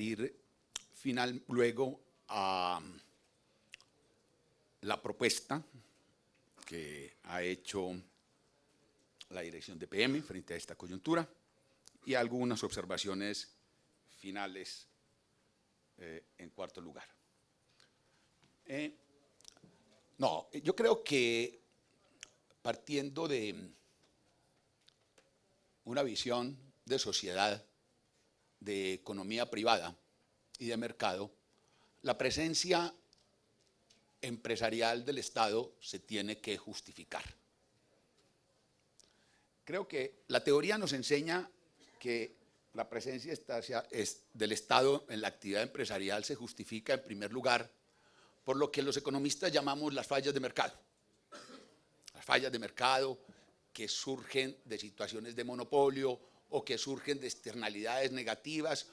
Ir luego a la propuesta que ha hecho la dirección de PM frente a esta coyuntura y algunas observaciones finales en cuarto lugar. Yo creo que partiendo de una visión de sociedad, de economía privada y de mercado, la presencia empresarial del Estado se tiene que justificar. Creo que la teoría nos enseña que la presencia del Estado en la actividad empresarial se justifica en primer lugar por lo que los economistas llamamos las fallas de mercado. Las fallas de mercado que surgen de situaciones de monopolio o que surgen de externalidades negativas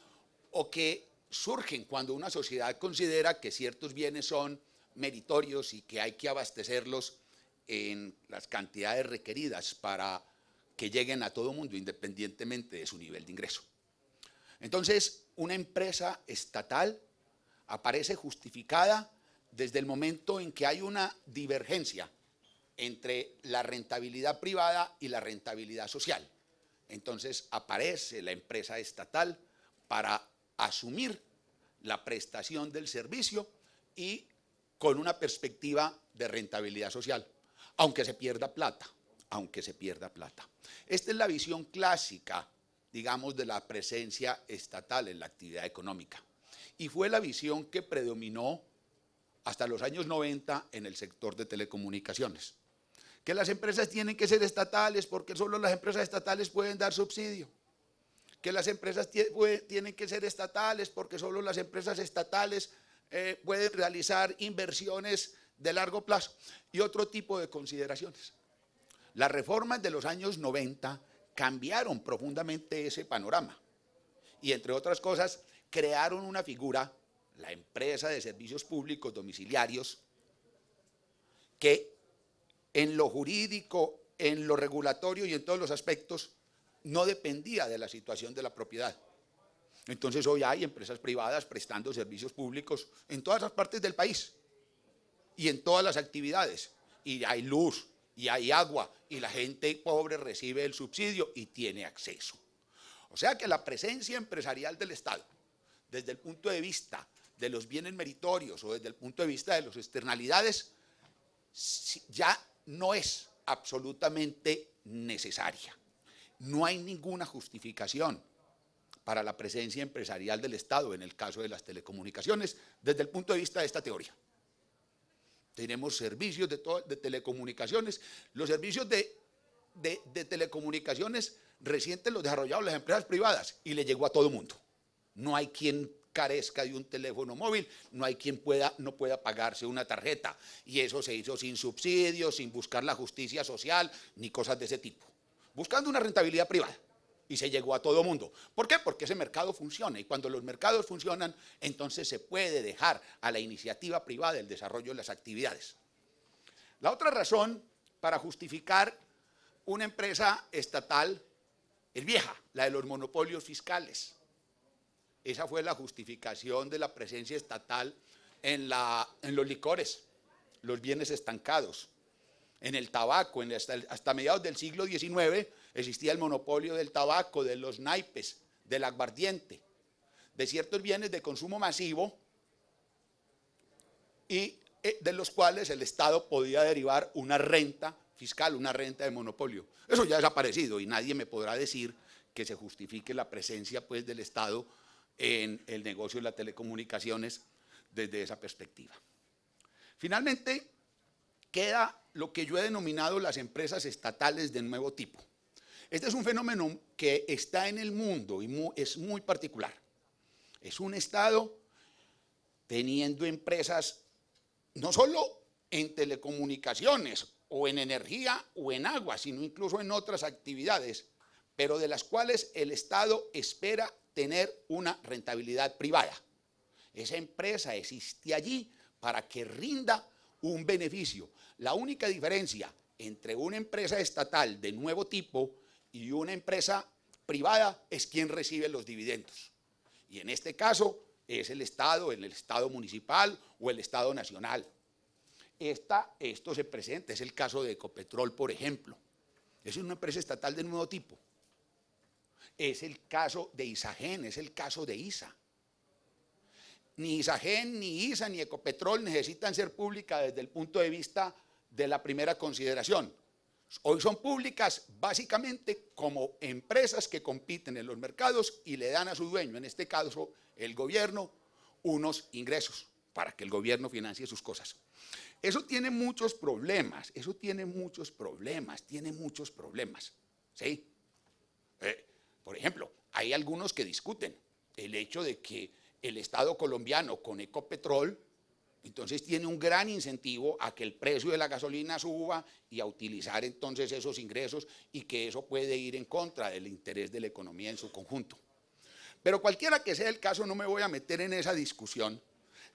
o que surgen cuando una sociedad considera que ciertos bienes son meritorios y que hay que abastecerlos en las cantidades requeridas para que lleguen a todo mundo independientemente de su nivel de ingreso. Entonces, una empresa estatal aparece justificada desde el momento en que hay una divergencia entre la rentabilidad privada y la rentabilidad social. Entonces aparece la empresa estatal para asumir la prestación del servicio y con una perspectiva de rentabilidad social, aunque se pierda plata, Esta es la visión clásica, digamos, de la presencia estatal en la actividad económica. Y fue la visión que predominó hasta los años 90 en el sector de telecomunicaciones. Que las empresas tienen que ser estatales porque solo las empresas estatales pueden dar subsidio. Que las empresas tienen que ser estatales porque solo las empresas estatales pueden realizar inversiones de largo plazo y otro tipo de consideraciones. Las reformas de los años 90 cambiaron profundamente ese panorama y, entre otras cosas, crearon una figura, la empresa de servicios públicos domiciliarios, que en lo jurídico, en lo regulatorio y en todos los aspectos no dependía de la situación de la propiedad. Entonces hoy hay empresas privadas prestando servicios públicos en todas las partes del país y en todas las actividades, y hay luz y hay agua y la gente pobre recibe el subsidio y tiene acceso. O sea que la presencia empresarial del Estado, desde el punto de vista de los bienes meritorios o desde el punto de vista de las externalidades, ya no es absolutamente necesaria. No hay ninguna justificación para la presencia empresarial del Estado en el caso de las telecomunicaciones desde el punto de vista de esta teoría. Tenemos servicios de telecomunicaciones. Los servicios de telecomunicaciones recientes los desarrollaron las empresas privadas y le llegó a todo mundo. No hay quien carezca de un teléfono móvil, no hay quien no pueda pagarse una tarjeta, y eso se hizo sin subsidios, sin buscar la justicia social, ni cosas de ese tipo, buscando una rentabilidad privada, y se llegó a todo mundo. ¿Por qué? Porque ese mercado funciona, y cuando los mercados funcionan, entonces se puede dejar a la iniciativa privada el desarrollo de las actividades. La otra razón para justificar una empresa estatal es vieja, la de los monopolios fiscales. Esa fue la justificación de la presencia estatal en los licores, los bienes estancados. En el tabaco, hasta mediados del siglo XIX existía el monopolio del tabaco, de los naipes, del aguardiente, de ciertos bienes de consumo masivo y de los cuales el Estado podía derivar una renta fiscal, una renta de monopolio. Eso ya ha desaparecido y nadie me podrá decir que se justifique la presencia pues, del Estado en el negocio de las telecomunicaciones desde esa perspectiva. Finalmente, queda lo que yo he denominado las empresas estatales de nuevo tipo. Este es un fenómeno que está en el mundo y es muy particular. Es un Estado teniendo empresas no solo en telecomunicaciones o en energía o en agua, sino incluso en otras actividades, pero de las cuales el Estado espera tener una rentabilidad privada. Esa empresa existe allí para que rinda un beneficio. La única diferencia entre una empresa estatal de nuevo tipo y una empresa privada es quién recibe los dividendos. Y en este caso es el Estado municipal o el Estado nacional. Esto se presenta, es el caso de Ecopetrol, por ejemplo. Es una empresa estatal de nuevo tipo. Es el caso de Isagen, es el caso de ISA. Ni Isagen, ni ISA, ni Ecopetrol necesitan ser públicas desde el punto de vista de la primera consideración. Hoy son públicas básicamente como empresas que compiten en los mercados y le dan a su dueño, en este caso el gobierno, unos ingresos para que el gobierno financie sus cosas. Eso tiene muchos problemas, ¿sí? Por ejemplo, hay algunos que discuten el hecho de que el Estado colombiano con Ecopetrol entonces tiene un gran incentivo a que el precio de la gasolina suba y a utilizar entonces esos ingresos y que eso puede ir en contra del interés de la economía en su conjunto. Pero cualquiera que sea el caso, no me voy a meter en esa discusión.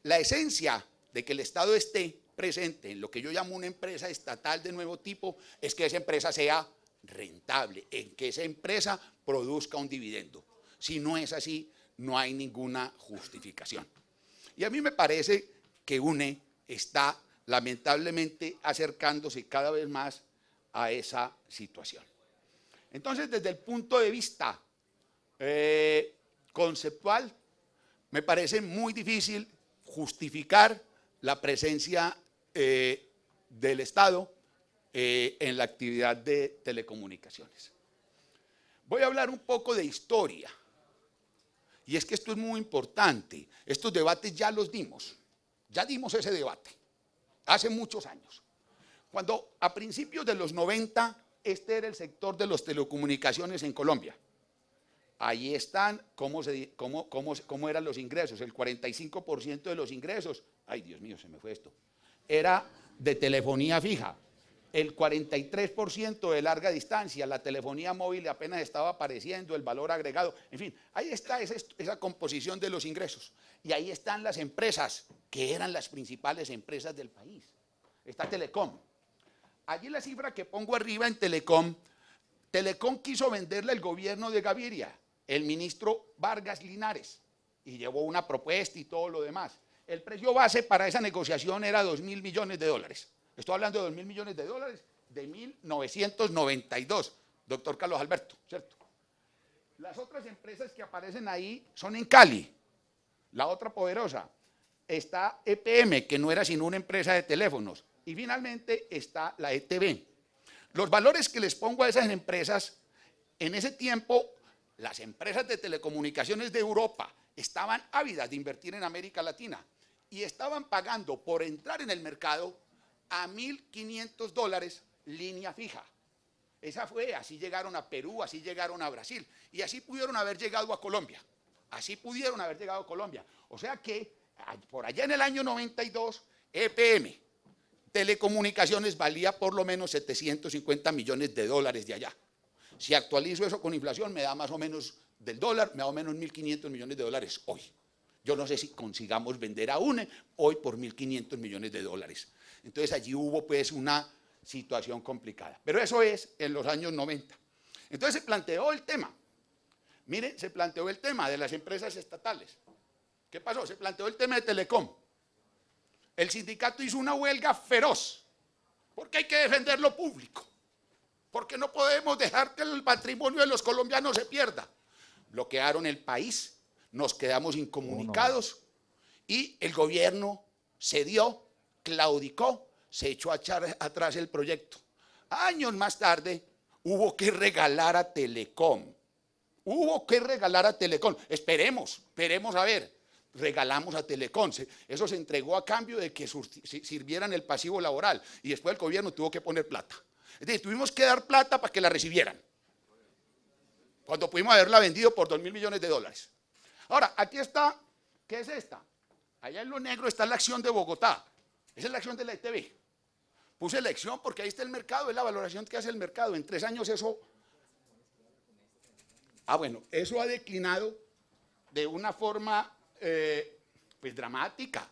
La esencia de que el Estado esté presente en lo que yo llamo una empresa estatal de nuevo tipo es que esa empresa sea rentable, en que esa empresa produzca un dividendo. Si no es así, no hay ninguna justificación. Y a mí me parece que UNE está lamentablemente acercándose cada vez más a esa situación. Entonces, desde el punto de vista conceptual, me parece muy difícil justificar la presencia del Estado en la actividad de telecomunicaciones. Voy a hablar un poco de historia, y es que esto es muy importante. Estos debates ya los dimos. Ya dimos ese debate hace muchos años. Cuando a principios de los 90, este era el sector de las telecomunicaciones en Colombia. Ahí están cómo eran los ingresos. El 45% de los ingresos, ay Dios mío, se me fue esto, era de telefonía fija. El 43% de larga distancia, la telefonía móvil apenas estaba apareciendo, el valor agregado, en fin, ahí está esa composición de los ingresos. Y ahí están las empresas, que eran las principales empresas del país. Está Telecom. Allí la cifra que pongo arriba en Telecom, Telecom quiso venderle al gobierno de Gaviria, el ministro Vargas Linares, y llevó una propuesta y todo lo demás. El precio base para esa negociación era $2.000 millones. Estoy hablando de $2.000 millones de 1992, doctor Carlos Alberto, ¿cierto? Las otras empresas que aparecen ahí son en Cali, la otra poderosa. Está EPM, que no era sino una empresa de teléfonos, y finalmente está la ETB. Los valores que les pongo a esas empresas, en ese tiempo, las empresas de telecomunicaciones de Europa estaban ávidas de invertir en América Latina y estaban pagando por entrar en el mercado a $1.500 línea fija. Esa fue, así llegaron a Perú, así llegaron a Brasil, y así pudieron haber llegado a Colombia. O sea que, por allá en el año 92, EPM, telecomunicaciones, valía por lo menos $750 millones de allá. Si actualizo eso con inflación, me da más o menos del dólar, me da más o menos $1.500 millones hoy. Yo no sé si consigamos vender a UNE hoy por $1.500 millones. Entonces allí hubo pues una situación complicada. Pero eso es en los años 90. Entonces se planteó el tema. Miren, se planteó el tema de las empresas estatales. ¿Qué pasó? Se planteó el tema de Telecom. El sindicato hizo una huelga feroz, porque hay que defender lo público, porque no podemos dejar que el patrimonio de los colombianos se pierda. Bloquearon el país, nos quedamos incomunicados y el gobierno cedió, claudicó, se echó a echar atrás el proyecto. Años más tarde hubo que regalar a Telecom. Esperemos a ver. Regalamos a Telecom, eso se entregó a cambio de que sirvieran el pasivo laboral y después el gobierno tuvo que poner plata. Es decir, tuvimos que dar plata para que la recibieran, cuando pudimos haberla vendido por $2.000 millones. Ahora, aquí está, ¿qué es esta? Allá en lo negro está la acción de Bogotá, esa es la acción de la ETB. Puse la acción porque ahí está el mercado, es la valoración que hace el mercado. En 3 años eso, eso ha declinado de una forma pues dramática.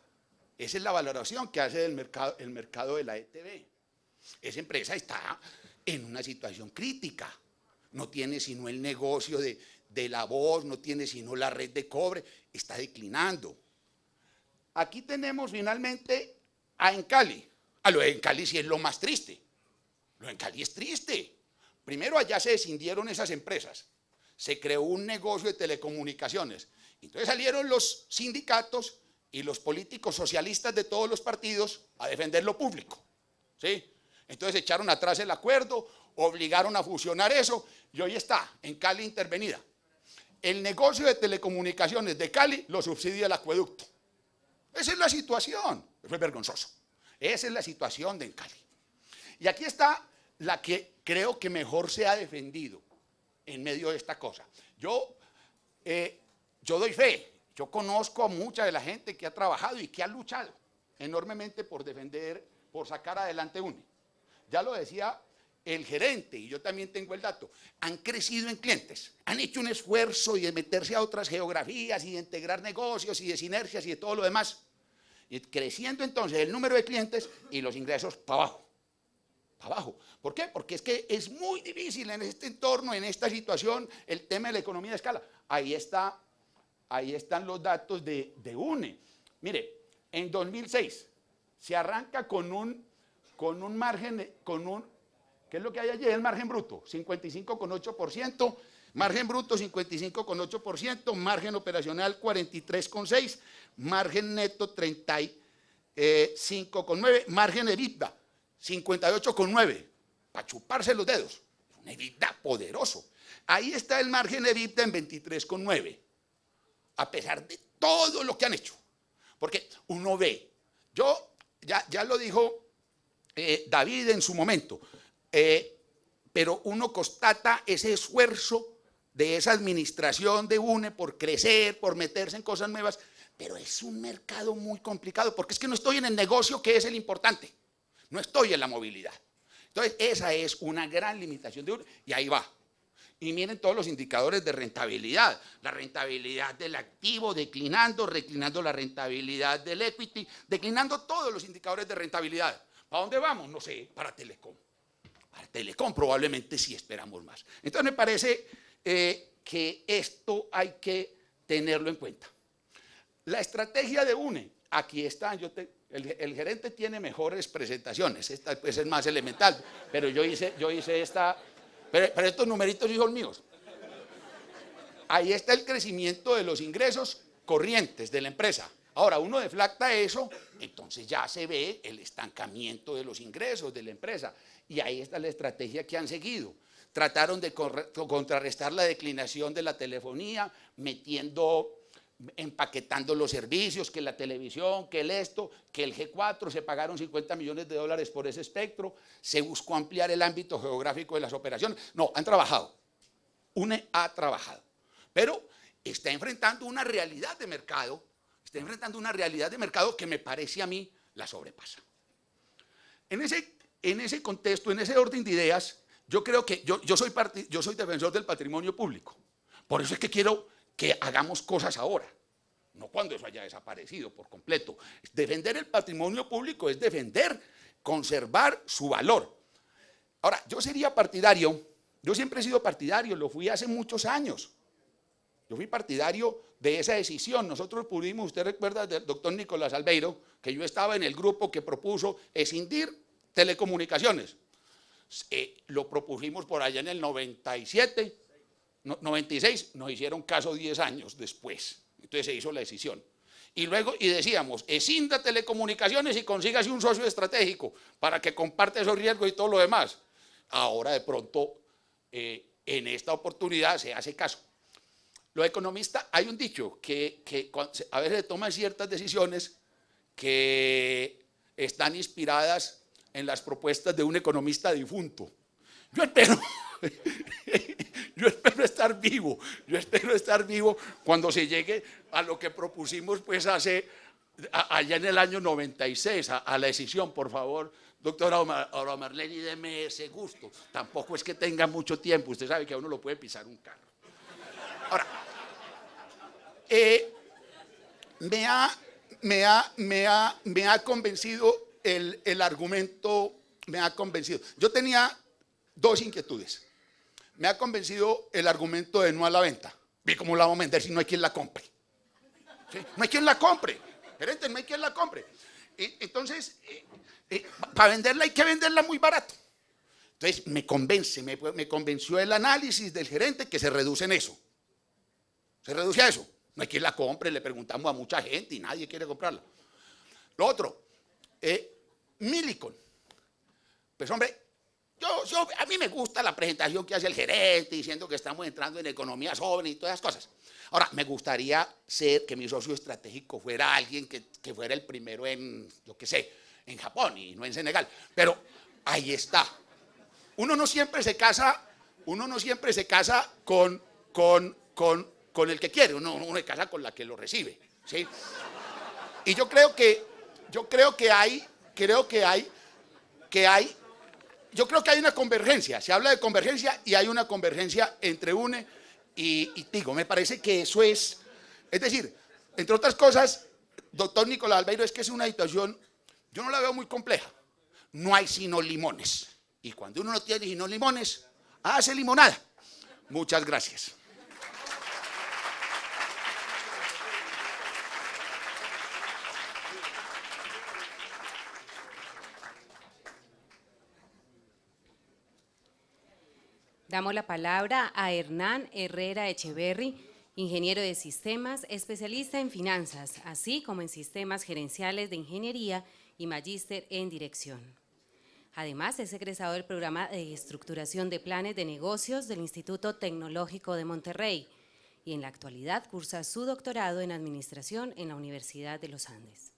Esa es la valoración que hace el mercado de la ETB. Esa empresa está en una situación crítica, no tiene sino el negocio de de La Voz, no tiene sino la red de cobre, está declinando. Aquí tenemos finalmente a Encali. A lo de Encali sí es lo más triste. Lo de Encali es triste. Primero allá se escindieron esas empresas, se creó un negocio de telecomunicaciones. Entonces salieron los sindicatos y los políticos socialistas de todos los partidos a defender lo público, ¿sí? Entonces echaron atrás el acuerdo, obligaron a fusionar eso y hoy está en Cali intervenida. El negocio de telecomunicaciones de Cali lo subsidia el acueducto. Esa es la situación. Eso es vergonzoso. Esa es la situación de Cali. Y aquí está la que creo que mejor se ha defendido en medio de esta cosa. Yo doy fe. Yo conozco a mucha de la gente que ha trabajado y que ha luchado enormemente por defender, por sacar adelante UNE. Ya lo decía el gerente, y yo también tengo el dato, han crecido en clientes, han hecho un esfuerzo y de meterse a otras geografías y de integrar negocios y de sinergias y de todo lo demás. Y creciendo entonces el número de clientes y los ingresos para abajo. Para abajo. ¿Por qué? Porque es que es muy difícil en este entorno, en esta situación, el tema de la economía de escala. Ahí están los datos de UNE. Mire, en 2006 se arranca con un margen, ¿qué es lo que hay allí? El margen bruto, 55,8%, margen bruto 55,8%, margen operacional 43,6%, margen neto 35,9%, margen EBITDA 58,9%, para chuparse los dedos, un EBITDA poderoso. Ahí está el margen EBITDA en 23,9%, a pesar de todo lo que han hecho, porque uno ve, ya lo dijo David en su momento, pero uno constata ese esfuerzo de esa administración de UNE por crecer, por meterse en cosas nuevas, pero es un mercado muy complicado, porque es que no estoy en el negocio que es el importante, no estoy en la movilidad. Entonces esa es una gran limitación de UNE, y ahí va. Y miren todos los indicadores de rentabilidad, la rentabilidad del activo declinando, declinando la rentabilidad del equity, declinando todos los indicadores de rentabilidad. ¿Para dónde vamos? No sé, para Telecom. Para Telecom probablemente sí esperamos más. Entonces me parece que esto hay que tenerlo en cuenta. La estrategia de UNE, aquí está, el gerente tiene mejores presentaciones, esta pues, es más elemental, pero yo hice esta, pero estos numeritos son míos. Ahí está el crecimiento de los ingresos corrientes de la empresa. Ahora, uno deflacta eso, entonces ya se ve el estancamiento de los ingresos de la empresa. Y ahí está la estrategia que han seguido. Trataron de contrarrestar la declinación de la telefonía, empaquetando los servicios, que la televisión, que que el G4, se pagaron $50 millones por ese espectro, se buscó ampliar el ámbito geográfico de las operaciones. No, han trabajado. UNE ha trabajado, pero está enfrentando una realidad de mercado. Está enfrentando una realidad de mercado que me parece a mí la sobrepasa. En ese contexto, en ese orden de ideas, yo creo que yo soy defensor del patrimonio público. Por eso es que quiero que hagamos cosas ahora, no cuando eso haya desaparecido por completo. Defender el patrimonio público es defender, conservar su valor. Ahora, yo sería partidario, yo siempre he sido partidario, lo fui hace muchos años. Yo fui partidario de esa decisión. Nosotros pudimos, usted recuerda del doctor Nicolás Albeiro, que yo estaba en el grupo que propuso escindir telecomunicaciones. Lo propusimos por allá en el 97, 96, nos hicieron caso 10 años después. Entonces se hizo la decisión. Y luego, decíamos, escinda telecomunicaciones y consígase un socio estratégico para que comparte esos riesgos y todo lo demás. Ahora de pronto, en esta oportunidad se hace caso. Los economistas, hay un dicho que a veces toman ciertas decisiones que están inspiradas en las propuestas de un economista difunto. Yo espero estar vivo, cuando se llegue a lo que propusimos pues allá en el año 96, a la decisión, por favor. Doctora Aura Marleni, deme ese gusto. Tampoco es que tenga mucho tiempo, usted sabe que a uno lo puede pisar un carro. Ahora, me ha convencido el argumento, me ha convencido. Yo tenía dos inquietudes. Me ha convencido el argumento de no a la venta. ¿Y cómo la vamos a vender si no hay quien la compre? ¿Sí? No hay quien la compre, gerente, no hay quien la compre. Entonces, para venderla hay que venderla muy barato. Entonces me convenció el análisis del gerente que se reduce en eso. Se reduce a eso. No hay quien la compre, le preguntamos a mucha gente y nadie quiere comprarla. Lo otro, Millicom. Pues hombre, a mí me gusta la presentación que hace el gerente diciendo que estamos entrando en economía joven y todas esas cosas. Ahora, me gustaría que mi socio estratégico fuera alguien que fuera el primero en, yo qué sé, en Japón y no en Senegal. Pero ahí está. Uno no siempre se casa con el que quiere, uno se casa con la que lo recibe, ¿sí? Y yo creo que hay una convergencia. Se habla de convergencia y hay una convergencia entre UNE y Tigo. Me parece que eso es decir, entre otras cosas, doctor Nicolás Albeiro, es que es una situación, yo no la veo muy compleja. No hay sino limones. Y cuando uno no tiene sino limones, hace limonada. Muchas gracias. Damos la palabra a Hernán Herrera Echeverry, ingeniero de sistemas, especialista en finanzas, así como en sistemas gerenciales de ingeniería y magíster en dirección. Además, es egresado del programa de estructuración de planes de negocios del Instituto Tecnológico de Monterrey y en la actualidad cursa su doctorado en administración en la Universidad de los Andes.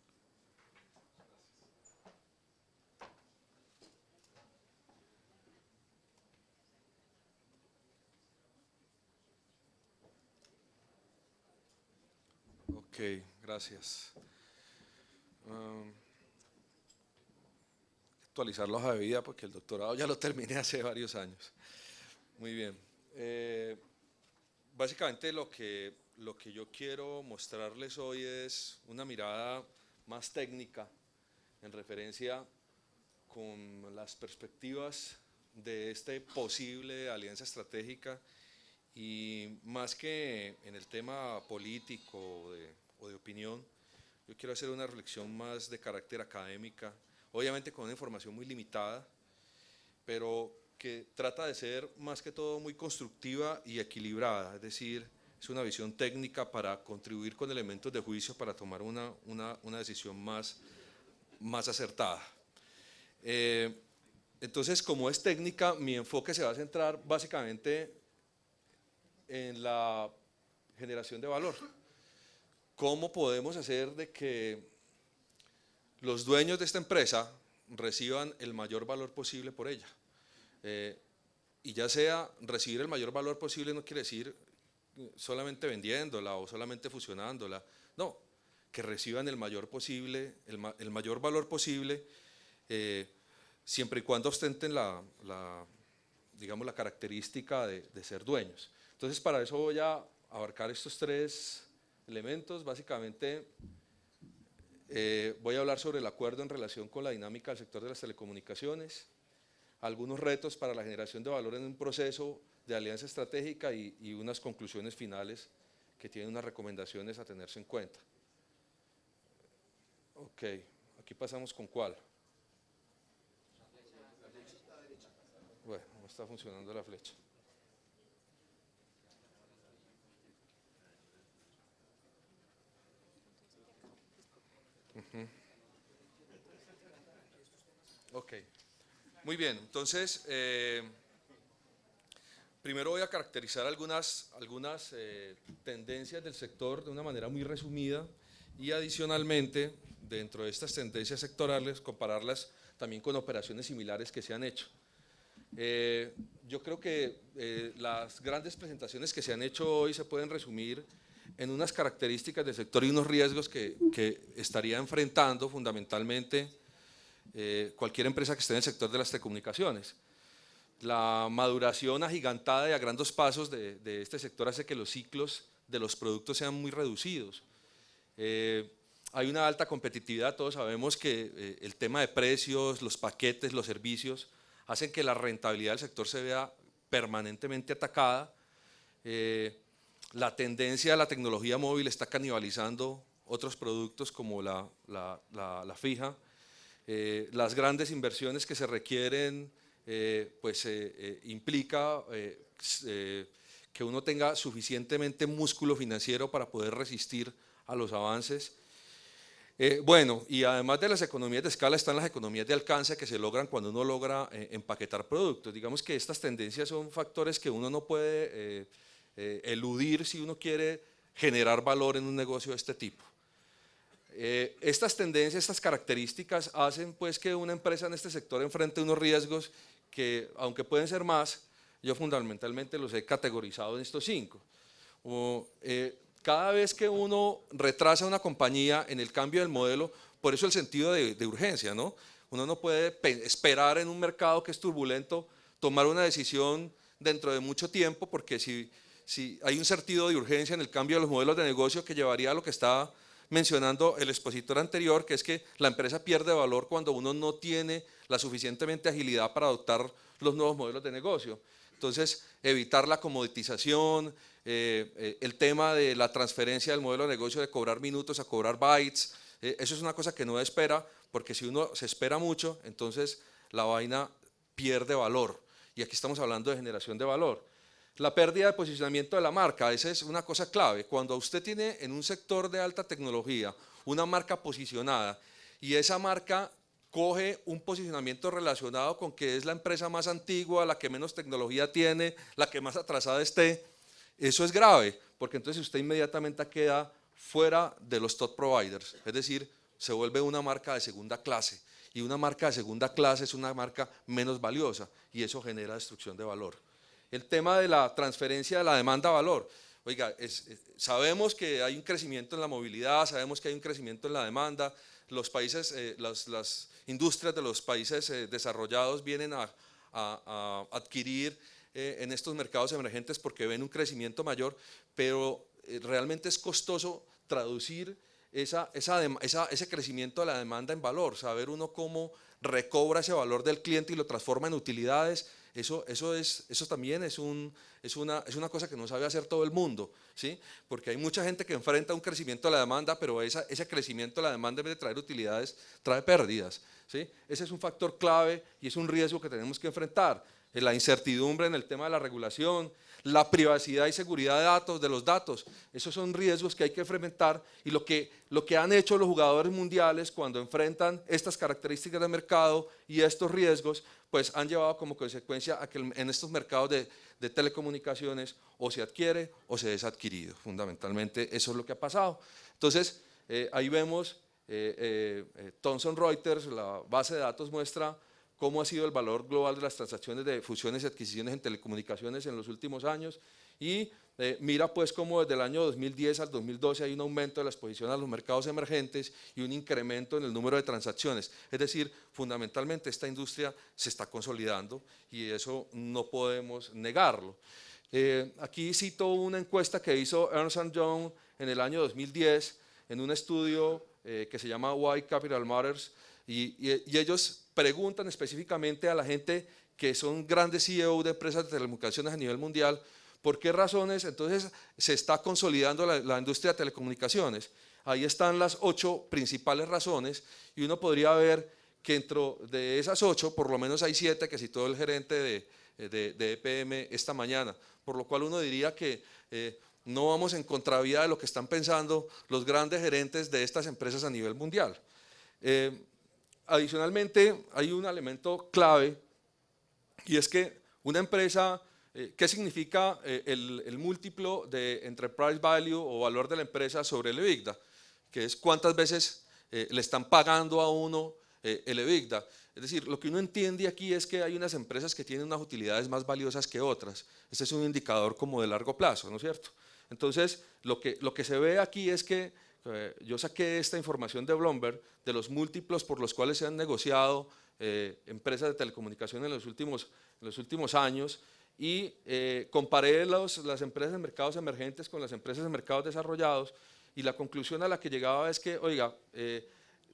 Ok, gracias. Actualizar la hoja de vida porque el doctorado ya lo terminé hace varios años. Muy bien. Básicamente lo que yo quiero mostrarles hoy es una mirada más técnica en referencia con las perspectivas de este posible alianza estratégica y más que en el tema político o de opinión, yo quiero hacer una reflexión más de carácter académica, obviamente con una información muy limitada, pero que trata de ser más que todo muy constructiva y equilibrada, es decir, es una visión técnica para contribuir con elementos de juicio para tomar una decisión más acertada. Entonces, como es técnica, mi enfoque se va a centrar básicamente en la generación de valor. ¿Cómo podemos hacer de que los dueños de esta empresa reciban el mayor valor posible por ella? Y ya sea recibir el mayor valor posible no quiere decir solamente vendiéndola o solamente fusionándola, no, que reciban el mayor valor posible, siempre y cuando ostenten digamos, la característica de ser dueños. Entonces, para eso voy a abarcar estos tres elementos. Básicamente, voy a hablar sobre el acuerdo en relación con la dinámica del sector de las telecomunicaciones, algunos retos para la generación de valor en un proceso de alianza estratégica y unas conclusiones finales que tienen unas recomendaciones a tenerse en cuenta. Ok, aquí pasamos con ¿cuál? Bueno, no está funcionando la flecha. Ok, muy bien, entonces primero voy a caracterizar algunas tendencias del sector de una manera muy resumida y adicionalmente dentro de estas tendencias sectorales compararlas también con operaciones similares que se han hecho. Yo creo que las grandes presentaciones que se han hecho hoy se pueden resumir en unas características del sector y unos riesgos que estaría enfrentando fundamentalmente cualquier empresa que esté en el sector de las telecomunicaciones. La maduración agigantada y a grandes pasos de este sector hace que los ciclos de los productos sean muy reducidos. Hay una alta competitividad, todos sabemos que el tema de precios, los paquetes, los servicios, hacen que la rentabilidad del sector se vea permanentemente atacada. la tendencia de la tecnología móvil está canibalizando otros productos como la fija. Las grandes inversiones que se requieren implica que uno tenga suficientemente músculo financiero para poder resistir a los avances. Bueno, y además de las economías de escala están las economías de alcance que se logran cuando uno logra empaquetar productos. Digamos que estas tendencias son factores que uno no puede eludir si uno quiere generar valor en un negocio de este tipo. Estas tendencias, estas características hacen pues que una empresa en este sector enfrente unos riesgos que, aunque pueden ser más, yo fundamentalmente los he categorizado en estos 5. Cada vez que uno retrasa una compañía en el cambio del modelo, por eso el sentido de urgencia, ¿no? Uno no puede esperar en un mercado que es turbulento, tomar una decisión dentro de mucho tiempo, porque si hay un sentido de urgencia en el cambio de los modelos de negocio que llevaría a lo que estaba mencionando el expositor anterior, que es que la empresa pierde valor cuando uno no tiene la suficientemente agilidad para adoptar los nuevos modelos de negocio. Entonces, evitar la comoditización, el tema de la transferencia del modelo de negocio de cobrar minutos a cobrar bytes, eso es una cosa que no espera, porque si uno se espera mucho, entonces la vaina pierde valor. Y aquí estamos hablando de generación de valor. La pérdida de posicionamiento de la marca, esa es una cosa clave. Cuando usted tiene en un sector de alta tecnología una marca posicionada y esa marca coge un posicionamiento relacionado con que es la empresa más antigua, la que menos tecnología tiene, la que más atrasada esté, eso es grave, porque entonces usted inmediatamente queda fuera de los top providers, es decir, se vuelve una marca de segunda clase, y una marca de segunda clase es una marca menos valiosa, y eso genera destrucción de valor. El tema de la transferencia de la demanda a valor, oiga, sabemos que hay un crecimiento en la movilidad, sabemos que hay un crecimiento en la demanda, los países, las industrias de los países desarrollados vienen a adquirir en estos mercados emergentes porque ven un crecimiento mayor, pero realmente es costoso traducir ese crecimiento de la demanda en valor, saber uno cómo recobra ese valor del cliente y lo transforma en utilidades. Eso también es una cosa que no sabe hacer todo el mundo, ¿sí? Porque hay mucha gente que enfrenta un crecimiento de la demanda, pero ese crecimiento de la demanda en vez de traer utilidades, trae pérdidas, ¿sí? Ese es un factor clave y es un riesgo que tenemos que enfrentar. La incertidumbre en el tema de la regulación, la privacidad y seguridad de datos, de los datos, esos son riesgos que hay que enfrentar y lo que han hecho los jugadores mundiales cuando enfrentan estas características de mercado y estos riesgos, pues han llevado como consecuencia a que en estos mercados de telecomunicaciones o se adquiere o se es adquirido. Fundamentalmente eso es lo que ha pasado. Entonces, ahí vemos, Thomson Reuters, la base de datos muestra cómo ha sido el valor global de las transacciones de fusiones y adquisiciones en telecomunicaciones en los últimos años y mira pues cómo desde el año 2010 al 2012 hay un aumento de la exposición a los mercados emergentes y un incremento en el número de transacciones, es decir, fundamentalmente esta industria se está consolidando y eso no podemos negarlo. Aquí cito una encuesta que hizo Ernst & Young en el año 2010 en un estudio que se llama Why Capital Matters y ellos preguntan específicamente a la gente que son grandes CEO de empresas de telecomunicaciones a nivel mundial, ¿por qué razones entonces se está consolidando la industria de telecomunicaciones? Ahí están las 8 principales razones y uno podría ver que dentro de esas 8, por lo menos hay 7 que citó el gerente de EPM esta mañana, por lo cual uno diría que no vamos en contravía de lo que están pensando los grandes gerentes de estas empresas a nivel mundial. Adicionalmente, hay un elemento clave y es que una empresa, ¿qué significa el múltiplo de enterprise value o valor de la empresa sobre el EBITDA? Que es cuántas veces le están pagando a uno el EBITDA. Es decir, lo que uno entiende aquí es que hay unas empresas que tienen unas utilidades más valiosas que otras. Este es un indicador como de largo plazo, ¿no es cierto? Entonces, lo que se ve aquí es que yo saqué esta información de Bloomberg de los múltiplos por los cuales se han negociado empresas de telecomunicaciones en los últimos años y comparé las empresas de mercados emergentes con las empresas de mercados desarrollados y la conclusión a la que llegaba es que, oiga,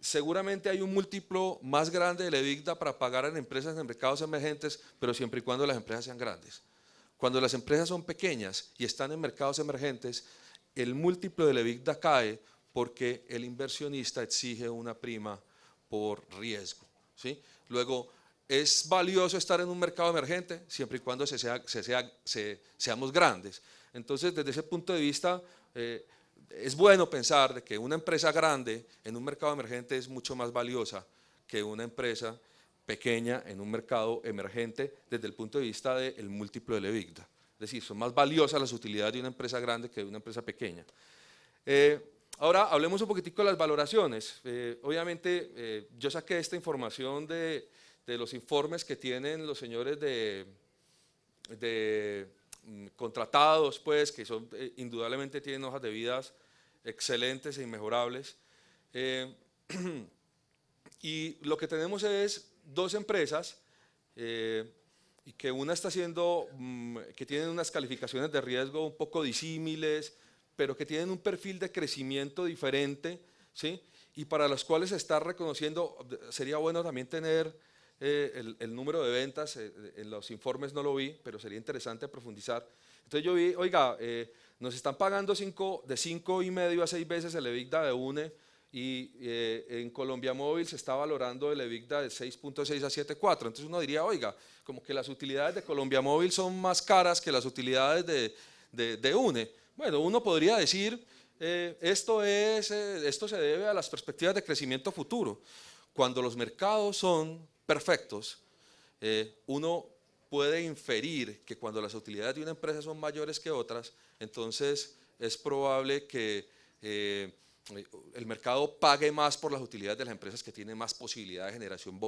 seguramente hay un múltiplo más grande del EBITDA para pagar en empresas de mercados emergentes, pero siempre y cuando las empresas sean grandes. Cuando las empresas son pequeñas y están en mercados emergentes, el múltiplo del EBITDA cae porque el inversionista exige una prima por riesgo, ¿sí? Luego, ¿es valioso estar en un mercado emergente? Siempre y cuando seamos grandes. Entonces, desde ese punto de vista, es bueno pensar de que una empresa grande en un mercado emergente es mucho más valiosa que una empresa pequeña en un mercado emergente desde el punto de vista del múltiplo del EBITDA. Es decir, son más valiosas las utilidades de una empresa grande que de una empresa pequeña. Ahora hablemos un poquitico de las valoraciones. Obviamente yo saqué esta información de los informes que tienen los señores de contratados, pues, que son, indudablemente tienen hojas de vidas excelentes e inmejorables. Y lo que tenemos es dos empresas, y que una está haciendo, que tienen unas calificaciones de riesgo un poco disímiles, pero que tienen un perfil de crecimiento diferente, ¿sí? Y para las cuales se está reconociendo, sería bueno también tener el número de ventas, en los informes no lo vi, pero sería interesante profundizar. Entonces yo vi, oiga, nos están pagando de 5,5 a 6 veces el EBITDA de UNE, y en Colombia Móvil se está valorando el EBITDA de 6.6 a 7.4. Entonces uno diría, oiga, como que las utilidades de Colombia Móvil son más caras que las utilidades de UNE. Bueno, uno podría decir, esto se debe a las perspectivas de crecimiento futuro. Cuando los mercados son perfectos, uno puede inferir que cuando las utilidades de una empresa son mayores que otras, entonces es probable que el mercado pague más por las utilidades de las empresas que tienen más posibilidad de generación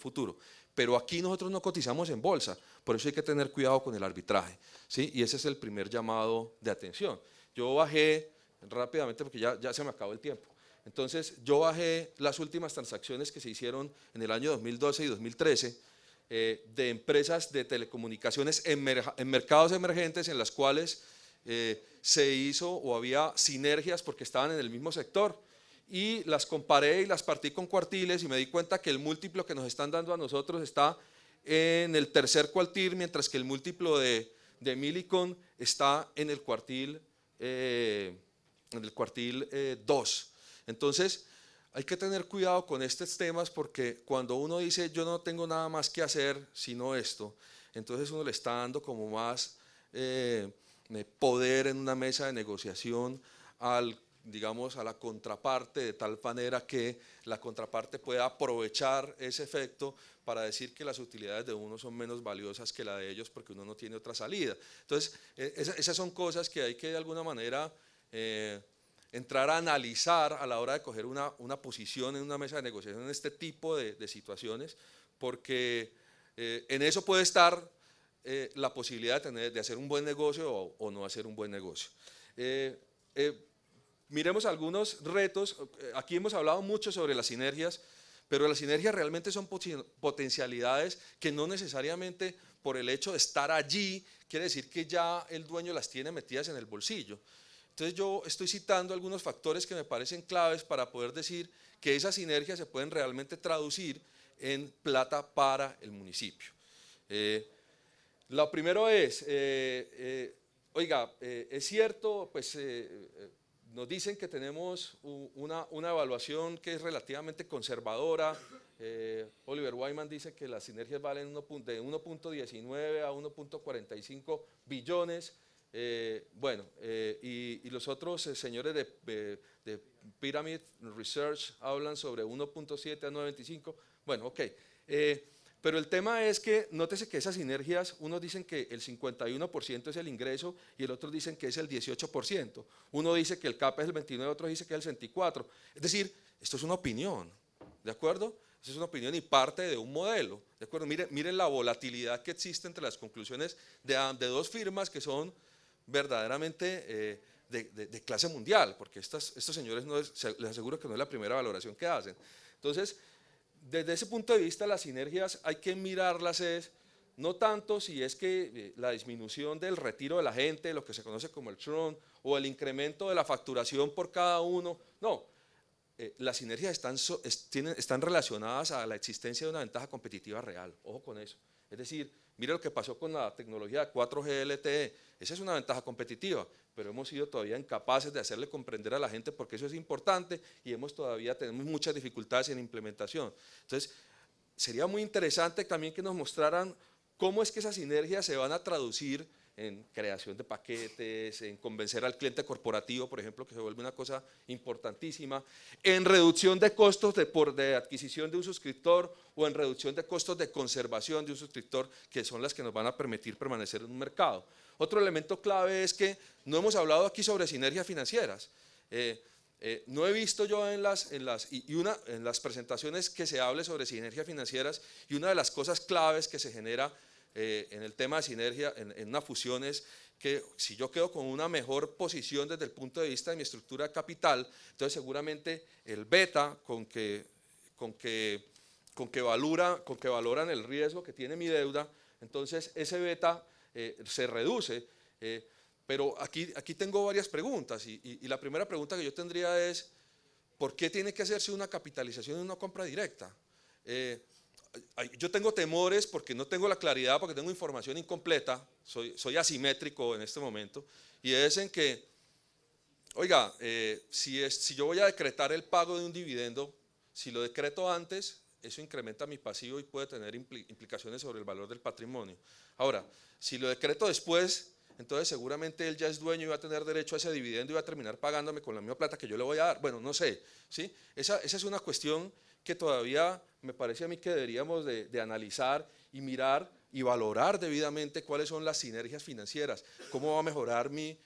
futuro. Pero aquí nosotros no cotizamos en bolsa, por eso hay que tener cuidado con el arbitraje, ¿sí? Y ese es el primer llamado de atención. Yo bajé rápidamente porque ya se me acabó el tiempo. Entonces yo bajé las últimas transacciones que se hicieron en el año 2012 y 2013 de empresas de telecomunicaciones en mercados emergentes en las cuales se hizo o había sinergias porque estaban en el mismo sector, y las comparé y las partí con cuartiles y me di cuenta que el múltiplo que nos están dando a nosotros está en el tercer cuartil, mientras que el múltiplo de Millicom está en el cuartil 2. Entonces hay que tener cuidado con estos temas, porque cuando uno dice yo no tengo nada más que hacer sino esto, entonces uno le está dando como más poder en una mesa de negociación digamos, a la contraparte, de tal manera que la contraparte pueda aprovechar ese efecto para decir que las utilidades de uno son menos valiosas que la de ellos porque uno no tiene otra salida. Entonces, esas son cosas que hay que de alguna manera entrar a analizar a la hora de coger una posición en una mesa de negociación en este tipo de situaciones, porque en eso puede estar la posibilidad de hacer un buen negocio o no hacer un buen negocio. Miremos algunos retos. Aquí hemos hablado mucho sobre las sinergias, pero las sinergias realmente son potencialidades que no necesariamente por el hecho de estar allí quiere decir que ya el dueño las tiene metidas en el bolsillo. Entonces yo estoy citando algunos factores que me parecen claves para poder decir que esas sinergias se pueden realmente traducir en plata para el municipio. Lo primero es, oiga, es cierto, pues nos dicen que tenemos una evaluación que es relativamente conservadora. Oliver Wyman dice que las sinergias valen de 1.19 a 1.45 billones. Bueno, y los otros señores de Pyramid Research hablan sobre 1.7 a 9.25. Bueno, ok. Pero el tema es que, nótese que esas sinergias, unos dicen que el 51% es el ingreso y el otro dicen que es el 18%. Uno dice que el CAP es el 29%, otro dice que es el 64%. Es decir, esto es una opinión, ¿de acuerdo? Esto es una opinión y parte de un modelo, ¿de acuerdo? Miren la volatilidad que existe entre las conclusiones de dos firmas que son verdaderamente de clase mundial, porque estos señores, les aseguro que no es la primera valoración que hacen. Entonces, desde ese punto de vista, las sinergias hay que mirarlas no tanto si es que la disminución del retiro de la gente, lo que se conoce como el churn, o el incremento de la facturación por cada uno, no. Las sinergias están relacionadas a la existencia de una ventaja competitiva real, ojo con eso. Es decir, mire lo que pasó con la tecnología 4G LTE, esa es una ventaja competitiva, pero hemos sido todavía incapaces de hacerle comprender a la gente porque eso es importante y tenemos muchas dificultades en implementación. Entonces, sería muy interesante también que nos mostraran cómo es que esas sinergias se van a traducir en creación de paquetes, en convencer al cliente corporativo, por ejemplo, que se vuelve una cosa importantísima, en reducción de costos de adquisición de un suscriptor o en reducción de costos de conservación de un suscriptor, que son las que nos van a permitir permanecer en un mercado. Otro elemento clave es que no hemos hablado aquí sobre sinergias financieras. No he visto yo en las presentaciones que se hable sobre sinergias financieras, y una de las cosas claves que se genera en el tema de sinergia, en una fusión, es que si yo quedo con una mejor posición desde el punto de vista de mi estructura de capital, entonces seguramente el beta con que valoran el riesgo que tiene mi deuda, entonces ese beta se reduce. Pero aquí tengo varias preguntas y la primera pregunta que yo tendría es, ¿por qué tiene que hacerse una capitalización en una compra directa? Yo tengo temores porque no tengo la claridad, porque tengo información incompleta, soy asimétrico en este momento, y es en que, oiga, si yo voy a decretar el pago de un dividendo, si lo decreto antes, eso incrementa mi pasivo y puede tener implicaciones sobre el valor del patrimonio. Ahora, si lo decreto después, entonces seguramente él ya es dueño y va a tener derecho a ese dividendo y va a terminar pagándome con la misma plata que yo le voy a dar. Bueno, no sé, ¿sí? Esa es una cuestión que todavía me parece a mí que deberíamos de analizar y mirar y valorar debidamente cuáles son las sinergias financieras, cómo va a mejorar mi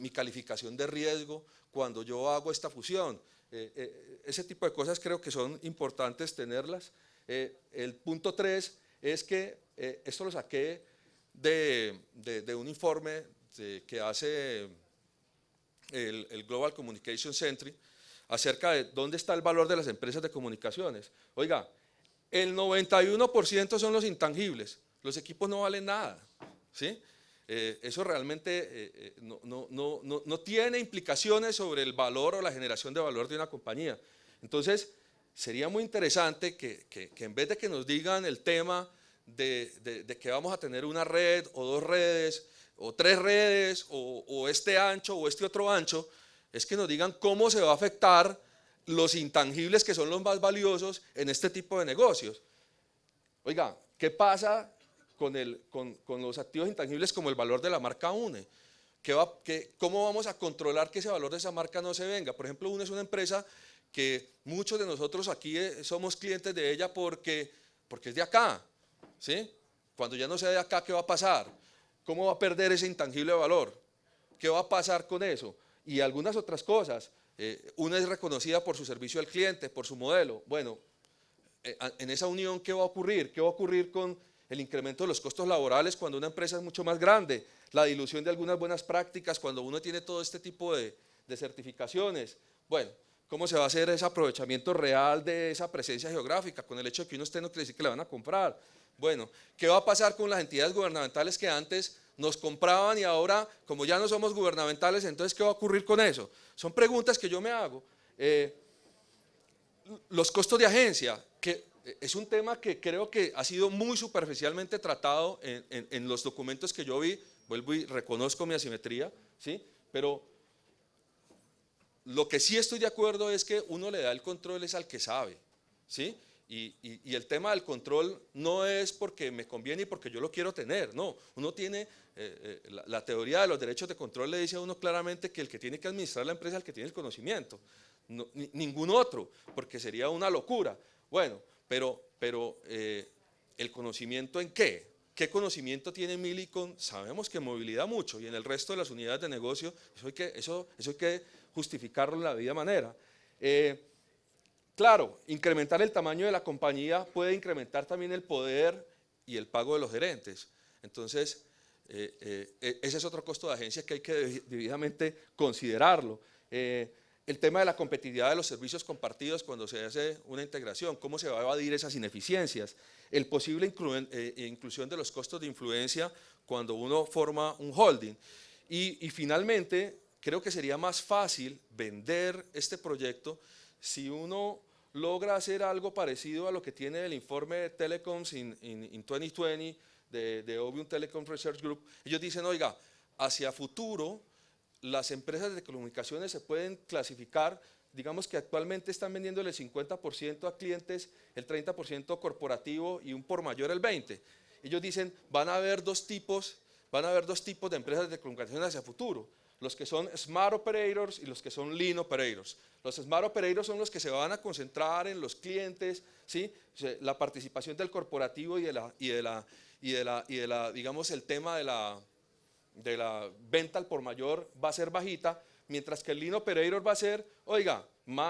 calificación de riesgo cuando yo hago esta fusión. Ese tipo de cosas creo que son importantes tenerlas. El punto 3 es que esto lo saqué de un informe que hace el Global Communication Century acerca de dónde está el valor de las empresas de comunicaciones. Oiga, el 91% son los intangibles, los equipos no valen nada, ¿sí? Eso realmente no tiene implicaciones sobre el valor o la generación de valor de una compañía. Entonces, sería muy interesante que en vez de que nos digan el tema de que vamos a tener una red o 2 redes o 3 redes o este ancho o este otro ancho, es que nos digan cómo se va a afectar los intangibles que son los más valiosos en este tipo de negocios. Oiga, ¿qué pasa con los activos intangibles como el valor de la marca UNE? ¿Cómo vamos a controlar que ese valor de esa marca no se venga? Por ejemplo, UNE es una empresa que muchos de nosotros aquí somos clientes de ella porque es de acá, ¿sí? Cuando ya no sea de acá, ¿qué va a pasar? ¿Cómo va a perder ese intangible valor? ¿Qué va a pasar con eso? Y algunas otras cosas. Una es reconocida por su servicio al cliente, por su modelo. Bueno, en esa unión, ¿qué va a ocurrir? ¿Qué va a ocurrir con el incremento de los costos laborales cuando una empresa es mucho más grande? La dilución de algunas buenas prácticas cuando uno tiene todo este tipo de certificaciones. Bueno, ¿cómo se va a hacer ese aprovechamiento real de esa presencia geográfica? Con el hecho de que uno esté, no quiere decir que le van a comprar. Bueno, ¿qué va a pasar con las entidades gubernamentales que antes nos compraban y ahora, como ya no somos gubernamentales, entonces ¿qué va a ocurrir con eso? Son preguntas que yo me hago. Los costos de agencia, que es un tema que creo que ha sido muy superficialmente tratado en los documentos que yo vi. Vuelvo y reconozco mi asimetría, ¿sí? Pero lo que sí estoy de acuerdo es que uno le da el control es al que sabe, ¿sí? Y el tema del control no es porque me conviene y porque yo lo quiero tener, no. Uno tiene, la teoría de los derechos de control le dice a uno claramente que el que tiene que administrar la empresa es el que tiene el conocimiento, no, ningún otro, porque sería una locura. Bueno, pero ¿el conocimiento en qué? ¿Qué conocimiento tiene Millicom? Sabemos que movilidad mucho y en el resto de las unidades de negocio eso hay que justificarlo de la debida manera. Claro, incrementar el tamaño de la compañía puede incrementar también el poder y el pago de los gerentes. Entonces, ese es otro costo de agencia que hay que debidamente considerarlo. El tema de la competitividad de los servicios compartidos cuando se hace una integración, cómo se va a evadir esas ineficiencias, el posible inclusión de los costos de influencia cuando uno forma un holding. Y finalmente, creo que sería más fácil vender este proyecto si uno logra hacer algo parecido a lo que tiene el informe de Telecoms in 2020 de Obium Telecom Research Group, ellos dicen, oiga, hacia futuro las empresas de telecomunicaciones se pueden clasificar, digamos que actualmente están vendiéndole el 50% a clientes, el 30% corporativo y un por mayor el 20%. Ellos dicen, van a haber dos tipos de empresas de telecomunicaciones hacia futuro, los que son Smart Operators y los que son Lean Operators. Los Smart Operators son los que se van a concentrar en los clientes, ¿sí? La participación del corporativo y digamos, el tema de la venta al por mayor va a ser bajita, mientras que el Lean Operator va a ser, oiga,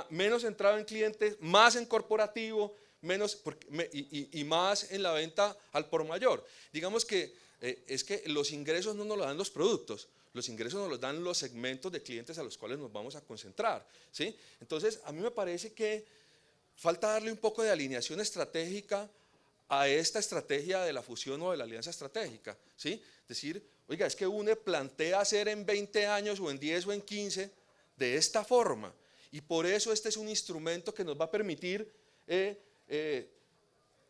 menos centrado en clientes, más en corporativo, y más en la venta al por mayor. Digamos que es que los ingresos no nos los dan los productos, los ingresos nos los dan los segmentos de clientes a los cuales nos vamos a concentrar, ¿sí? Entonces, a mí me parece que falta darle un poco de alineación estratégica a esta estrategia de la fusión o de la alianza estratégica, ¿sí? Decir, oiga, es que UNE plantea hacer en 20 años o en 10 o en 15 de esta forma, y por eso este es un instrumento que nos va a permitir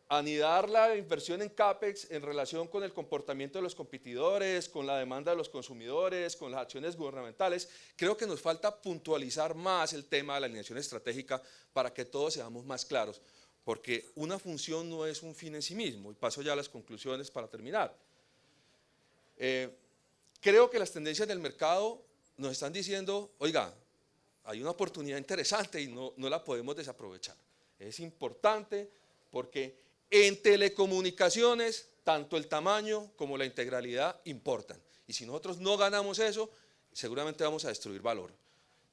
anidar la inversión en CAPEX en relación con el comportamiento de los competidores, con la demanda de los consumidores, con las acciones gubernamentales. Creo que nos falta puntualizar más el tema de la alineación estratégica para que todos seamos más claros, porque una función no es un fin en sí mismo. Y paso ya a las conclusiones para terminar. Creo que las tendencias del mercado nos están diciendo, oiga, hay una oportunidad interesante y no la podemos desaprovechar. Es importante porque en telecomunicaciones tanto el tamaño como la integralidad importan. Y si nosotros no ganamos eso, seguramente vamos a destruir valor.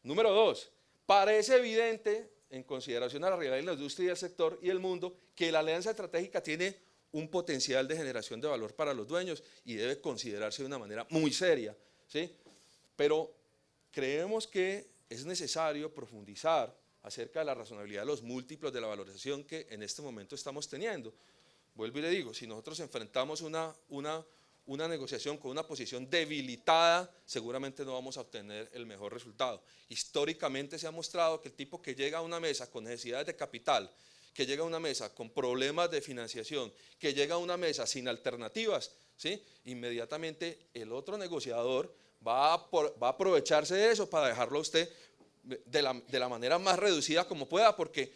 Número 2, parece evidente, en consideración a la realidad de la industria y del sector y el mundo, que la alianza estratégica tiene un potencial de generación de valor para los dueños y debe considerarse de una manera muy seria, ¿sí? Pero creemos que es necesario profundizar acerca de la razonabilidad de los múltiplos de la valorización que en este momento estamos teniendo. Vuelvo y le digo, si nosotros enfrentamos una negociación con una posición debilitada, seguramente no vamos a obtener el mejor resultado. Históricamente se ha mostrado que el tipo que llega a una mesa con necesidades de capital, que llega a una mesa con problemas de financiación, que llega a una mesa sin alternativas, ¿sí? Inmediatamente el otro negociador va a aprovecharse de eso para dejarlo a usted de la manera más reducida como pueda, porque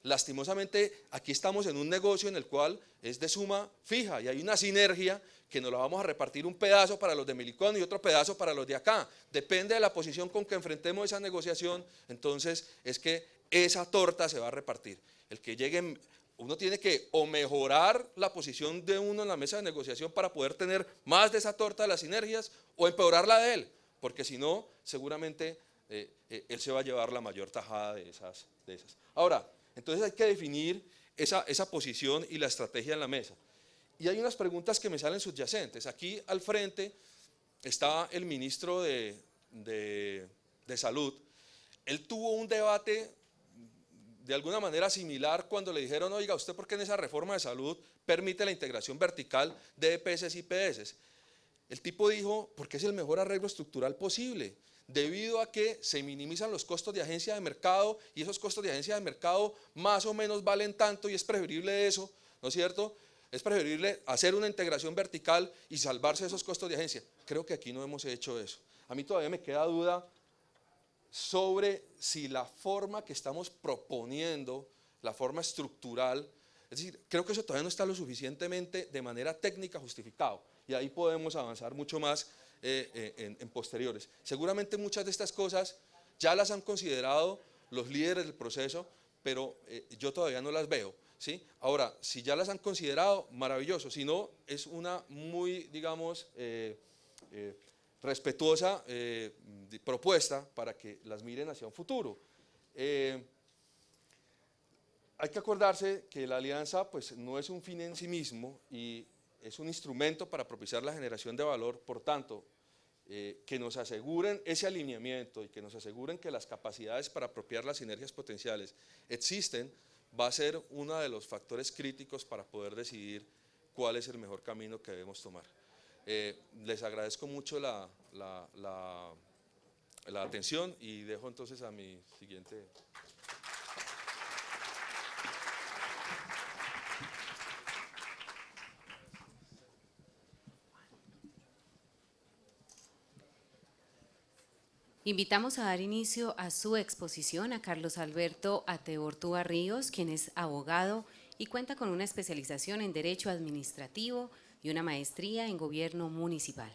lastimosamente aquí estamos en un negocio en el cual es de suma fija y hay una sinergia que nos la vamos a repartir un pedazo para los de Millicom y otro pedazo para los de acá. Depende de la posición con que enfrentemos esa negociación, entonces es que esa torta se va a repartir. El que llegue, uno tiene que o mejorar la posición de uno en la mesa de negociación para poder tener más de esa torta de las sinergias, o empeorarla de él, porque si no, seguramente él se va a llevar la mayor tajada de esas. Ahora, entonces hay que definir esa posición y la estrategia en la mesa. Y hay unas preguntas que me salen subyacentes. Aquí al frente está el ministro de Salud. Él tuvo un debate de alguna manera similar cuando le dijeron, oiga, ¿usted por qué en esa reforma de salud permite la integración vertical de EPS y IPS? El tipo dijo, porque es el mejor arreglo estructural posible, debido a que se minimizan los costos de agencia de mercado y esos costos de agencia de mercado más o menos valen tanto y es preferible eso, ¿no es cierto? Es preferible hacer una integración vertical y salvarse de esos costos de agencia. Creo que aquí no hemos hecho eso. A mí todavía me queda duda sobre si la forma que estamos proponiendo, la forma estructural, es decir, creo que eso todavía no está lo suficientemente de manera técnica justificado y ahí podemos avanzar mucho más en posteriores. Seguramente muchas de estas cosas ya las han considerado los líderes del proceso, pero yo todavía no las veo, ¿sí? Ahora, si ya las han considerado, maravilloso, si no, es una muy, digamos, respetuosa propuesta para que las miren hacia un futuro. Hay que acordarse que la alianza pues, no es un fin en sí mismo y es un instrumento para propiciar la generación de valor, por tanto, que nos aseguren ese alineamiento y que nos aseguren que las capacidades para apropiar las sinergias potenciales existen, va a ser uno de los factores críticos para poder decidir cuál es el mejor camino que debemos tomar. Les agradezco mucho la atención y dejo entonces a mi siguiente. Invitamos a dar inicio a su exposición a Carlos Alberto Ateortúa Ríos, quien es abogado y cuenta con una especialización en Derecho Administrativo y una maestría en Gobierno Municipal.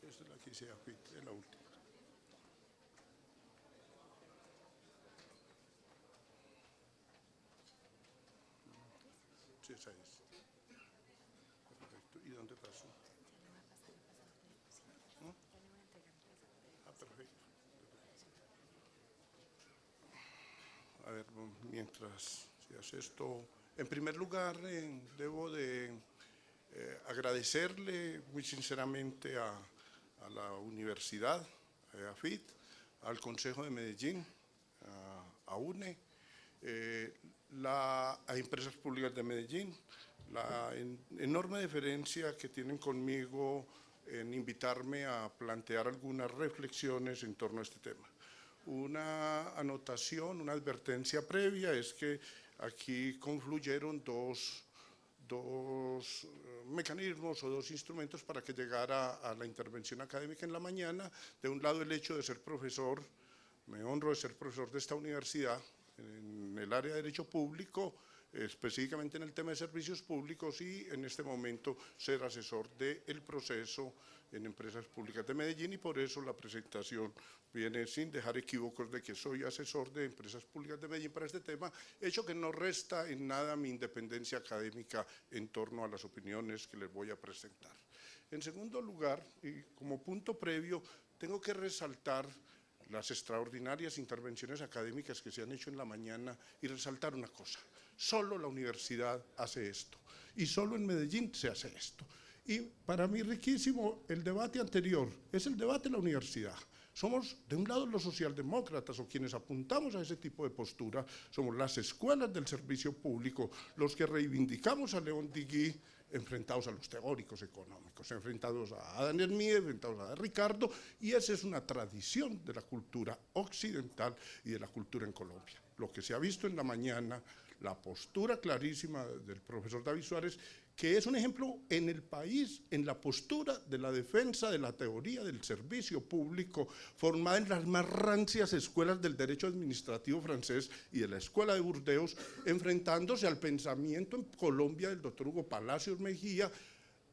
Esta es la que hice aquí, es la última. Sí, esa es. Perfecto. ¿Y dónde pasó? ¿No? Ah, perfecto. A ver, mientras se hace esto, en primer lugar, debo de agradecerle muy sinceramente a la Universidad, a FIT, al Consejo de Medellín, a UNE, a Empresas Públicas de Medellín, la enorme deferencia que tienen conmigo en invitarme a plantear algunas reflexiones en torno a este tema. Una anotación, una advertencia previa es que aquí confluyeron dos mecanismos o dos instrumentos para que llegara a la intervención académica en la mañana. De un lado, el hecho de ser profesor, me honro de ser profesor de esta universidad en el área de Derecho Público, específicamente en el tema de servicios públicos, y en este momento ser asesor del proceso en Empresas Públicas de Medellín, y por eso la presentación viene sin dejar equívocos de que soy asesor de Empresas Públicas de Medellín para este tema, hecho que no resta en nada mi independencia académica en torno a las opiniones que les voy a presentar. En segundo lugar, y como punto previo, tengo que resaltar las extraordinarias intervenciones académicas que se han hecho en la mañana y resaltar una cosa: solo la universidad hace esto y solo en Medellín se hace esto. Y para mí riquísimo el debate anterior, es el debate de la universidad. Somos, de un lado, los socialdemócratas, o quienes apuntamos a ese tipo de postura, somos las escuelas del servicio público, los que reivindicamos a León Digui, enfrentados a los teóricos económicos, enfrentados a Adam Smith, enfrentados a Ricardo, y esa es una tradición de la cultura occidental y de la cultura en Colombia. Lo que se ha visto en la mañana, la postura clarísima del profesor David Suárez, que es un ejemplo en el país, en la postura de la defensa de la teoría del servicio público, formada en las más rancias escuelas del derecho administrativo francés y de la escuela de Burdeos, enfrentándose al pensamiento en Colombia del doctor Hugo Palacios Mejía,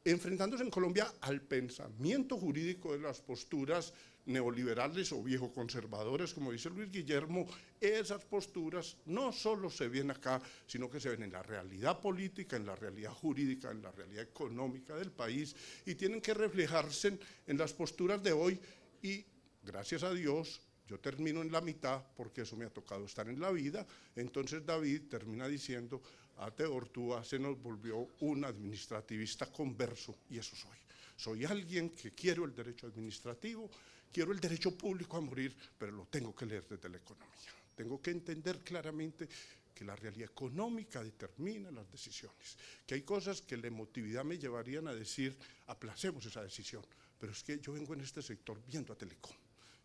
enfrentándose en Colombia al pensamiento jurídico de las posturas neoliberales o viejo conservadores, como dice Luis Guillermo. Esas posturas no solo se ven acá, sino que se ven en la realidad política, en la realidad jurídica, en la realidad económica del país, y tienen que reflejarse en las posturas de hoy. Y gracias a Dios, yo termino en la mitad, porque eso me ha tocado estar en la vida. Entonces David termina diciendo: Ateortúa se nos volvió un administrativista converso, y eso soy. Soy alguien que quiero el derecho administrativo, quiero el derecho público a morir, pero lo tengo que leer desde la economía. Tengo que entender claramente que la realidad económica determina las decisiones, que hay cosas que la emotividad me llevarían a decir: aplacemos esa decisión, pero es que yo vengo en este sector viendo a Telecom,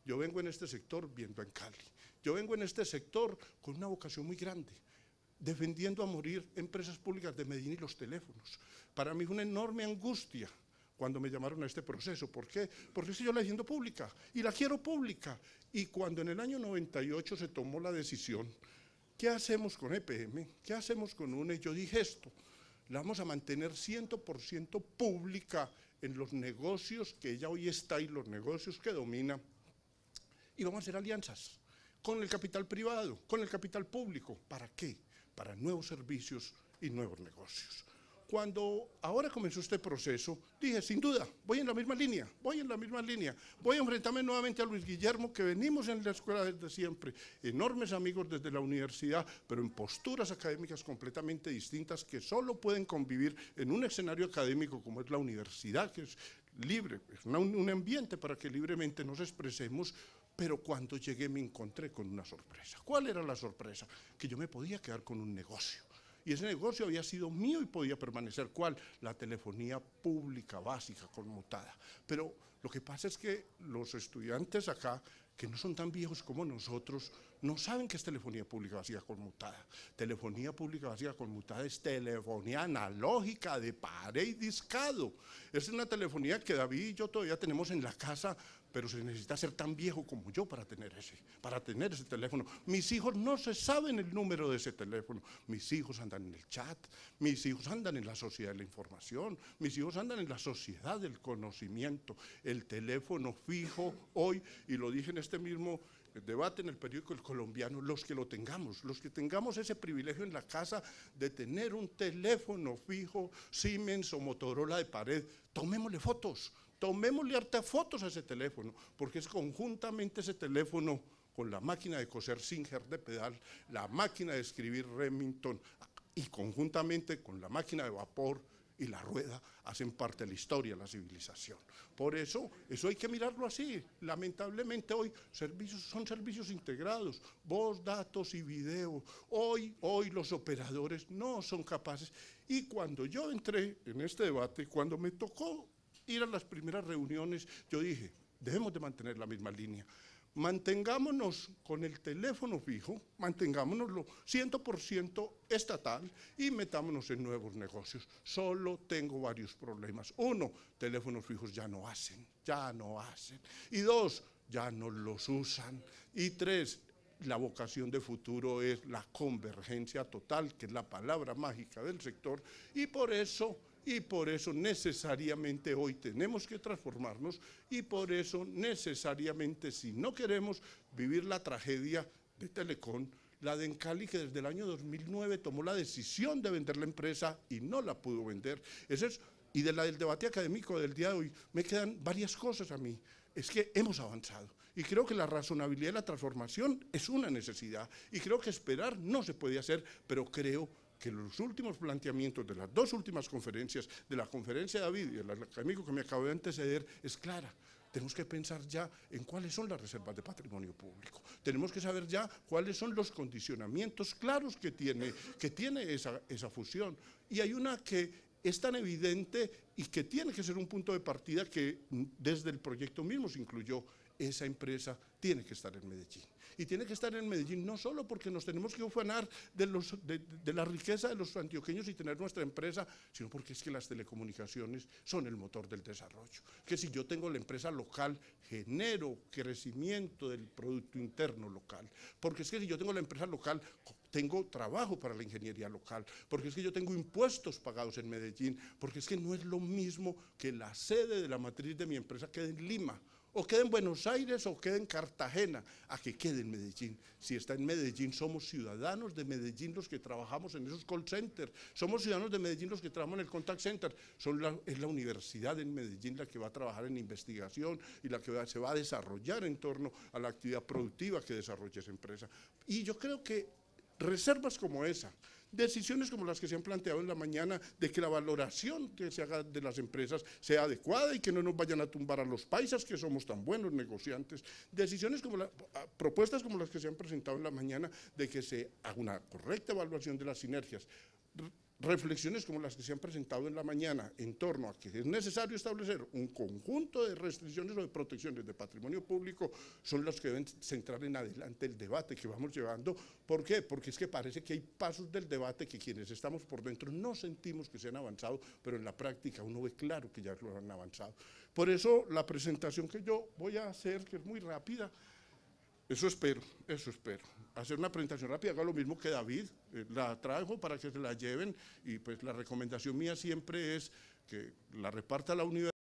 yo vengo en este sector viendo a Encali, yo vengo en este sector con una vocación muy grande, defendiendo a morir Empresas Públicas de Medellín y los teléfonos. Para mí fue una enorme angustia cuando me llamaron a este proceso. ¿Por qué? Porque estoy yo la defiendo pública y la quiero pública. Y cuando en el año 98 se tomó la decisión, ¿qué hacemos con EPM? ¿Qué hacemos con UNE? Yo dije esto: la vamos a mantener 100% pública en los negocios que ella hoy está y los negocios que domina, y vamos a hacer alianzas con el capital privado, con el capital público. ¿Para qué? Para nuevos servicios y nuevos negocios. Cuando ahora comenzó este proceso, dije, sin duda, voy en la misma línea, voy a enfrentarme nuevamente a Luis Guillermo, que venimos en la escuela desde siempre, enormes amigos desde la universidad, pero en posturas académicas completamente distintas que solo pueden convivir en un escenario académico como es la universidad, que es libre, es un ambiente para que libremente nos expresemos. Pero cuando llegué me encontré con una sorpresa. ¿Cuál era la sorpresa? Que yo me podía quedar con un negocio. Y ese negocio había sido mío y podía permanecer. ¿Cuál? La telefonía pública básica conmutada. Pero lo que pasa es que los estudiantes acá, que no son tan viejos como nosotros, no saben qué es telefonía pública básica conmutada. Telefonía pública básica conmutada es telefonía analógica de pared y discado. Es una telefonía que David y yo todavía tenemos en la casa, pero se necesita ser tan viejo como yo para tener ese teléfono. Mis hijos no se saben el número de ese teléfono. Mis hijos andan en el chat, mis hijos andan en la sociedad de la información, mis hijos andan en la sociedad del conocimiento. El teléfono fijo hoy, y lo dije en este mismo debate en el periódico El Colombiano, los que tengamos ese privilegio en la casa de tener un teléfono fijo, Siemens o Motorola de pared, tomémosle fotos. Tomémosle harta fotos a ese teléfono, porque es conjuntamente ese teléfono con la máquina de coser Singer de pedal, la máquina de escribir Remington y conjuntamente con la máquina de vapor y la rueda hacen parte de la historia de la civilización. Por eso hay que mirarlo así. Lamentablemente hoy son servicios integrados, voz, datos y video. Hoy los operadores no son capaces. Y cuando yo entré en este debate, cuando me tocó ir a las primeras reuniones, yo dije, debemos de mantener la misma línea. Mantengámonos con el teléfono fijo, mantengámonoslo 100% estatal y metámonos en nuevos negocios. Solo tengo varios problemas. Uno, teléfonos fijos ya no hacen. Y dos, ya no los usan. Y tres, la vocación de futuro es la convergencia total, que es la palabra mágica del sector, y por eso necesariamente hoy tenemos que transformarnos y por eso necesariamente, si no queremos vivir la tragedia de Telecom, la de Encali, que desde el año 2009 tomó la decisión de vender la empresa y no la pudo vender. Y del debate académico del día de hoy me quedan varias cosas a mí. Es que hemos avanzado y creo que la razonabilidad de la transformación es una necesidad y creo que esperar no se puede hacer, pero creo que los últimos planteamientos de las dos últimas conferencias, de la conferencia de David y del académico que me acabo de anteceder, es clara. Tenemos que pensar ya en cuáles son las reservas de patrimonio público. Tenemos que saber ya cuáles son los condicionamientos claros que tiene esa fusión. Y hay una que es tan evidente y que tiene que ser un punto de partida que desde el proyecto mismo se incluyó. Esa empresa tiene que estar en Medellín. Y tiene que estar en Medellín no solo porque nos tenemos que ufanar de la riqueza de los antioqueños y tener nuestra empresa, sino porque es que las telecomunicaciones son el motor del desarrollo. Que si yo tengo la empresa local, genero crecimiento del Producto Interno local. Porque es que si yo tengo la empresa local, tengo trabajo para la ingeniería local, porque es que yo tengo impuestos pagados en Medellín, porque es que no es lo mismo que la sede de la matriz de mi empresa quede en Lima, o quede en Buenos Aires o quede en Cartagena, a que quede en Medellín. Si está en Medellín, somos ciudadanos de Medellín los que trabajamos en esos call centers, somos ciudadanos de Medellín los que trabajamos en el contact center, es la universidad en Medellín la que va a trabajar en investigación y la que se va a desarrollar en torno a la actividad productiva que desarrolla esa empresa. Y yo creo que reservas como esa, decisiones como las que se han planteado en la mañana de que la valoración que se haga de las empresas sea adecuada y que no nos vayan a tumbar a los paisas que somos tan buenos negociantes, decisiones como propuestas como las que se han presentado en la mañana de que se haga una correcta evaluación de las sinergias, reflexiones como las que se han presentado en la mañana en torno a que es necesario establecer un conjunto de restricciones o de protecciones de patrimonio público son las que deben centrar en adelante el debate que vamos llevando. ¿Por qué? Porque es que parece que hay pasos del debate que quienes estamos por dentro no sentimos que se han avanzado, pero en la práctica uno ve claro que ya lo han avanzado. Por eso la presentación que yo voy a hacer, que es muy rápida, eso espero, hacer una presentación rápida, haga lo mismo que David, la trajo para que se la lleven y pues la recomendación mía siempre es que la reparta la universidad.